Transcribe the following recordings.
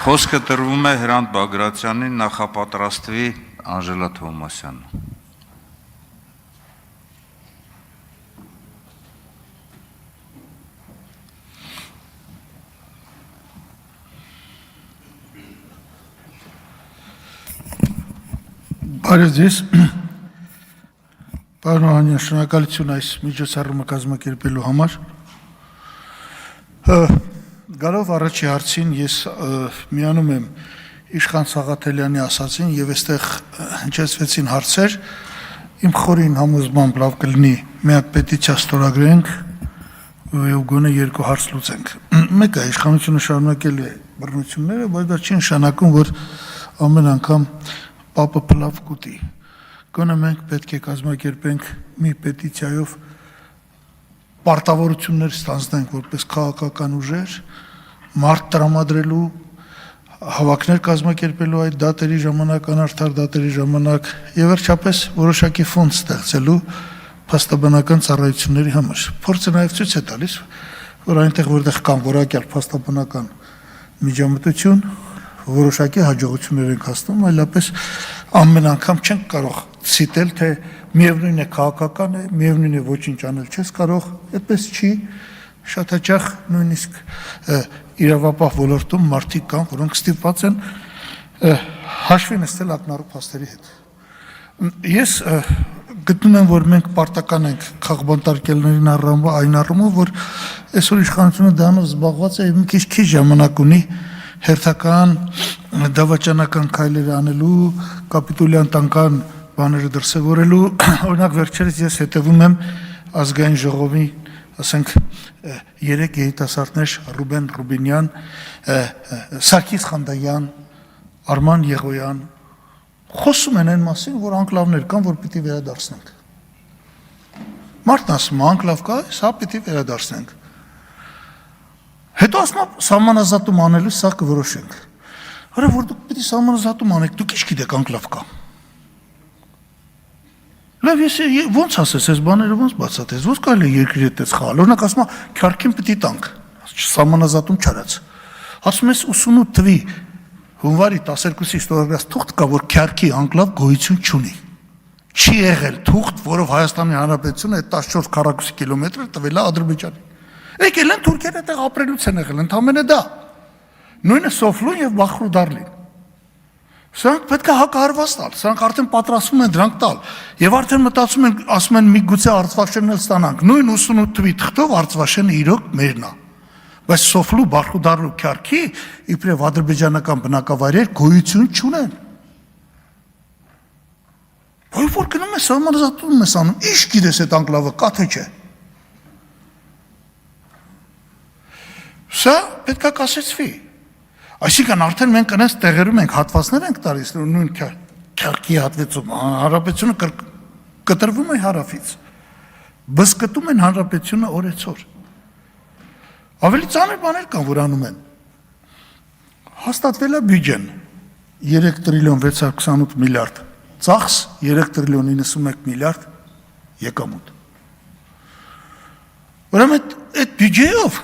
Խոսքը տրվում է Հրանտ Բագրատյանին, նախապատրաստվի Անժելա Թովմասյանը։ Բարև ձեզ, պարոն Օհանյան, շնորհակալություն այս միջոցառումը կազմակերպելու համար։ Գալով առաջի հարցին ես միանում եմ Իշխան Սաղաթելյանի ասածին եւ այստեղ հնչեցվեցին հարցեր, իմ խորին համոզմամբ լավ կլինի մի հատ պետիցիա ստորագրենք եւ գոնե երկու հարց լուծենք։ Մեկը իշխանությունը շարունակել է բռնությունները, բայց դա չի նշանակում, որ ամեն անգամ Պապը պլավ կուտի, գոնե մենք պետք է կազմակերպենք մի պետիցիայով պարտավորություններ ստանձնենք որպես քաղաքական ուժեր, մարդ տրամադրելու, հավաքներ կազմակերպելու այդ դատերի ժամանակ, անարդար դատերի ժամանակ եւ վերջապես որոշակի ֆոնդ ստեղծելու փաստաբանական ծառայությունների համար։ Փորձը նաեւ ցույց է տալիս, որ այնտեղ որտեղ կան որակյալ փաստաբանական միջամտություն, որոշակի հաջողություններ ենք հասնում, այլապես ամեն անգամ չենք կարող ցիտել, թե միևնույն է քաղաքական է, միևնույն է ոչինչ անել չես կարող, այդպես չի, շատ հաճախ նույնիսկ իրավապահ ոլորտում մարդիկ կան, որոնք ստիպված են հաշվի նստել ակնառու փաստերի հետ։ Ես գտնում եմ, որ մենք պարտական ենք քաղբանտարկելներին այն առումով, որ այսօր իշխանությունը դրանով զբաղված է եւ մի քիչ ժամանակ ունի հերթական դավաճանական քայլեր անելու, կապիտոլյան տանկան բաները դրսևորելու, օրինակ վերջերս ես հետևում եմ ազգային ժողովի, ասենք 3 երիտասարդներ Ռուբեն Ռուբինյան, Սարգիս Խանդայան, Արման Եղոյան խոսում են այն մասին, որ անկլավներ կան, որ պիտի վերադարձնենք։ Մարդն ասում է, անկլավ կա, սա պիտի վերադարձնենք։ Հետո ասում է, սահմանազատում անելու սա կորոշենք։ Հələ որ դուք պիտի սահմանազատում անեք, դուք ինչ գիտեք անկլավ կա։ Լավ, ես ոնց ասես, այս բաները ոնց բացատրես, ոնց կարելի է երկրի հետ խաղալ։ Օրինակ ասում է, քյարքին պիտի տանք, սահմանազատում չարած։ Ասում ես 88 թվի հունվարի 12-ի ստորագրած թուղթ կա, որ քյարքի անկլավ գոյություն չունի։ Չի եղել թուղթ, որով Հայաստանի Հանրապետությունը այդ 14 քառակուսի կիլոմետրը տվել է Ադրբեջանին։ Եկել են թուրքերը այդտեղ ապրելուց են եղել, ընդամենը դա։ Նույնը Սոֆլուն եւ Բախրուդարլին։ Սրանք պետք է հակահարված տալ, սրանք արդեն պատրաստվում են դրանք տալ։ Եվ արդեն մտածում են, ասում են միգուցե Արցվաշենն էլ ստանանք։ Նույն 88 թվի թղթով Արցվաշենը իրոք մերն է։ Բայց Սոֆլու, Բախրուդարլու քյարքի իբրև ադրբեջանական բնակավայրեր գոյություն չունեն։ Բայց որ գնում է սահմանազատում ես անում, ի՞նչ գիտես այդ անկլավը կա թե չէ։ Սա պետք է կասեցվի։ Այսինքն արդեն մենք այնպես տեղերում ենք հատվածներ ենք տալիս նույն քյարքի հատվածում հանրապետությունը կտրվում է հարավից։ Բզկտում են հանրապետությունը օրեցօր։ Ավելի ծանր բաներ կան, որ անում են։ Հաստատվել է բյուջեն 3 տրիլիոն 628 միլիարդ ծախս, 3 տրիլիոն 91 միլիարդ եկամուտ։ Ուրեմն այդ բյուջեով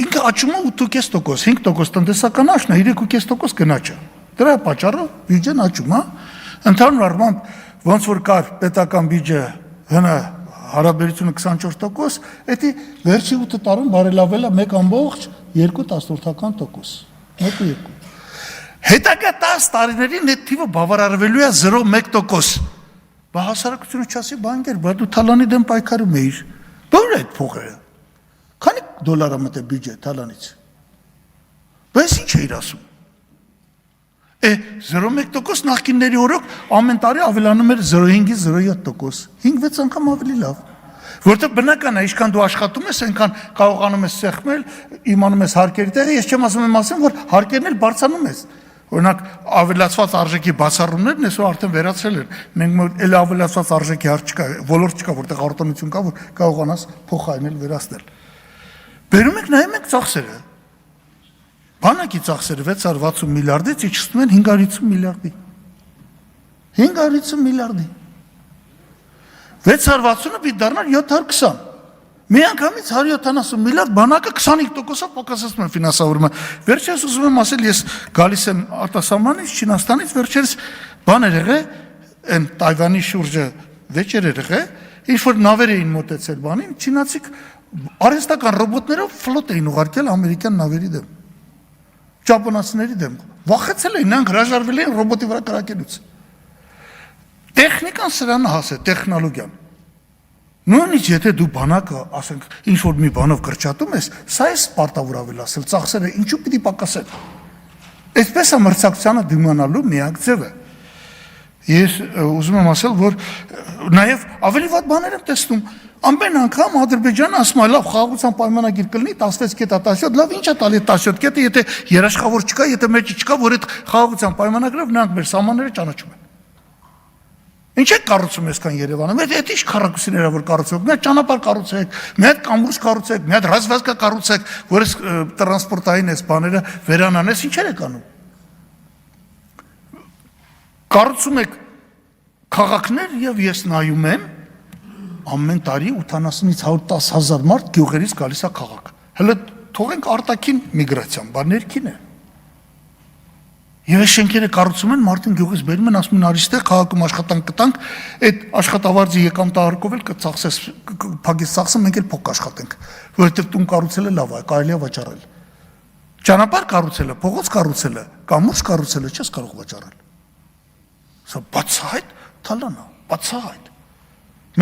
ինքը աճում է 8.5%, 5% տնտեսական աճն է, 3.5% գնաճ է։ Դրա պատճառով բյուջեն աճում է։ Ընդհանուր առմամբ ոնց որ կար պետական բյուջե հնա հարաբերությունը 24%, դա վերջի 8 տարում բարելավել է 1.2%, 1.2։ Հետագա 10 տարիներին այդ թիվը բավարարվելու է 0.1%։ Բա հասարակությունը չասի, բանկեր, բա դու Թալանի դեմ պայքարում էիր։ Բա՞ր է այդ փողերը։ Քանի դոլար է մտել բյուջե Թալանից։ Բայց ինչ էիր ասում։ 0.1% նախկինների օրոք ամեն տարի ավելանում էր 0.5-ից 0.7%, 5-6 անգամ ավելի լավ։ Որտեղ բնական է, ինչքան դու աշխատում ես, այնքան կարողանում ես սեղմել, իմանում ես հարկերի տեղը, ես չեմ ասում եմ ասեմ, որ հարկերն էլ բարձրանում ես։ Օրինակ ավելացված արժեքի բացառումներն այսօր արդեն վերացրել են։ Մենք էլ ավելացված արժեքի հարկ չկա, ոլորտ չկա, որտեղ արտոնություն կա, որ կարողանաս փոխարինել, վերացնել։ Բերում եք նայում եք ծախսերը։ Բանակի ծախսերը 660 միլիարդից իջեցնում են 550 միլիարդի։ 550 միլիարդի։ 660-ը պիտի դառնար 720։ Միանգամից 170 միլիարդ բանակը 25%-ով պակասեցնում են ֆինանսավորումը։ Վերջերս ուզում եմ ասել, ես գալիս եմ արտասահմանից, Չինաստանից, վերջերս բաներ եղել, այն Տայվանի շուրջը վեճեր եղել, ինչ որ նավեր էին մոտեցել բանին, չինացիք արհեստական ռոբոտներով ֆլոտ էին ուղարկել ամերիկյան նավերի դեմ, ճապոնացիների դեմ։ Վախեցել էին, նրանք հրաժարվել էին ռոբոտի վրա կրակելուց։ Տեխնիկան սրանը հասե, տեխնոլոգիան։ Նույնիսկ եթե դու բանակը, ասենք, ինչ որ մի բանով կրճատում ես, սա է պարտավոր ավելացել, ծախսերը ինչու պիտի պակասեն։ Այսպես է մրցակցությանը դիմանալու միակ ձևը։ Ես ուզում եմ ասել, որ նաև ավելի վատ բաներ եմ տեսնում։ Ամեն անգամ Ադրբեջանը ասում է, լավ, խաղաղության պայմանագիր կլինի 16 կետա 17, լավ, ինչ է տալի 17 կետը, եթե երաշխավոր չկա, եթե մեջը չկա, որ այդ խաղաղության պայմանագրով նրանք մեր սահմանները ճանաչում են։ Ինչ է կառուցում այսքան Երևանը։ Մեր այդ ինչ քառակուսիներ որ կառուցում, մի հատ ճանապարհ կառուցեք, մի հատ կամուրջ կառուցեք, մի հատ ռազմավազք կառուցեք, որ այս տրանսպորտային այս բաները վերանան, այս ինչեր եք անում։ Կառուցում եք քաղաքներ եւ ես նայում եմ ամեն տարի 80-ից 110 հազար մարդ գյուղերից գալիս է քաղաք։ Հələ թողենք արտաքին միգրացիան, բա ներքին է։ Եվ այս շենքերը կառուցում են, մարդուն գյուղից բերում են, ասում են արիստեղ քաղաքում աշխատանք կտանք, այդ աշխատավարձի եկամտահարկով էլ կծախսես, փակես ծախսը, մենք էլ փոք աշխատենք, որովհետև տուն կառուցելը լավ է, կարելի է վաճառել։ Ճանապարհ կառուցելը, փողոց կառուցելը, կամուրջ կառուցելը չես կարող վաճառել։ Սա բացահայտ թալան է, բացահայտ։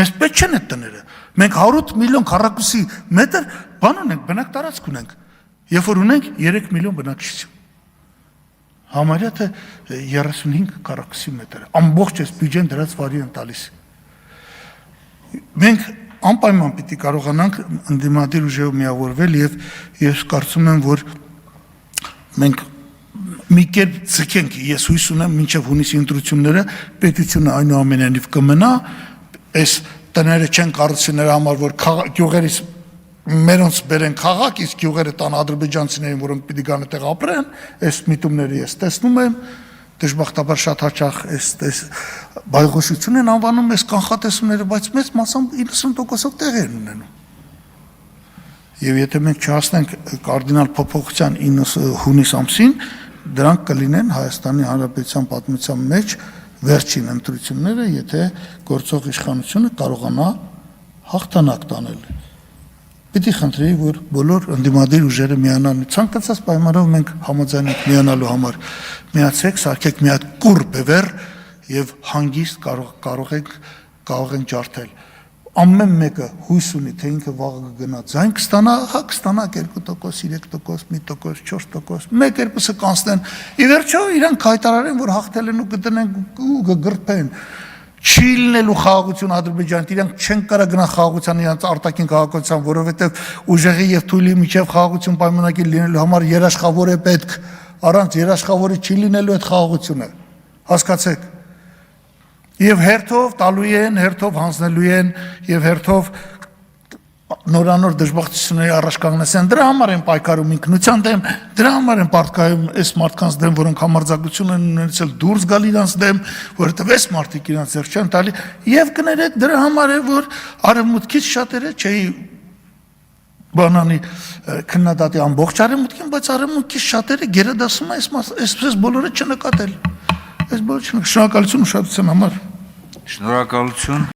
Մեզ պետք չեն այդ տները։ Մենք 100 միլիոն քառակուսի մետր բան ունենք, բնակ տարածք ունենք, երբ որ ունենք 3 միլիոն բնակչություն։ Համարյա թե 35 քառակուսի մետր, ամբողջ այս բյուջեն դրած վարի են տալիս։ Մենք անպայման պիտի կարողանանք ընդդիմադիր ուժերով միավորվել եւ ես կարծում եմ, որ մենք մի կերպ ցկենք, ես հույս ունեմ մինչև հունիսի ընտրությունները պետությունը այնուամենայնիվ կմնա, այս տները չեն կառուցի նրա համար, որ գյուղերից մերոնց բերեն քաղաք, իսկ գյուղերը տան ադրբեջանցիներին, որոնք պիտի գան այդտեղ ապրեն, այս միտումները ես տեսնում եմ, դժբախտաբար շատ հաճախ այս բայղոշություն են անվանում այս կանխատեսումները, բայց մեծ մասամբ 90%-ով տեղ են ունենում։ Եվ եթե մենք չհասնենք կարդինալ փոփոխության հունիս ամսին, դրանք կլինեն Հայաստանի Հանրապետության պատմության մեջ վերջին ընտրությունները, եթե գործող իշխանությունը կարողանա հաղթանակ տանել։ Պիտի խնդրեի, որ բոլոր ընդդիմադիր ուժերը միանան, ցանկացած պայմանով մենք համաձայն ենք միանալու համար, միացեք, սարքեք մի հատ կուռ բևեռ եւ հանգիստ կարող ենք ջարդել։ Ամեն մեկը հույս ունի, թե ինքը վաղը կգնա ձայն կստանա, հա կստանա 2%, 3%, 1%, 4%, մեկ երկուսը կանցնեն։ Ի վերջո իրանք հայտարարեն, որ հաղթել են ու կդնեն ու կգրփեն։ Չի լինելու խաղաղություն Ադրբեջանից, իրանք չեն կարող գնալ խաղաղության իրանց արտաքին քաղաքացիության, որովհետև ուժեղի եւ թույլի միջև խաղաղություն պայմանագիր լինելու համար երաշխավոր է պետք, առանց երաշխավորի չի լինելու այդ խաղաղությունը։ Հասկացեք։ Եվ հերթով տալու են, հերթով հանձնելու են եւ հերթով նորանոր դժբախտությունների առաջ կանգնեցեն, դրա համար են պայքարում ինքնության դեմ, դրա համար են պարտքայում այս մարդկանց դեմ, որոնք համարձակություն են ունեցել դուրս գալ իրանց դեմ, որովհետև այս մարդիկ իրանց ձեռք չեն տալի եւ կներեք դրա համար է, որ արևմուտքից շատերը չէի բանանի քննադատի ամբողջ արևմուտքին, բայց արևմուտքից շատերը գերադասում են այսպես բոլորը չնկատել։ Այս բոլորը շնորհակալություն ուշադրության համար։ Շնորհակալություն։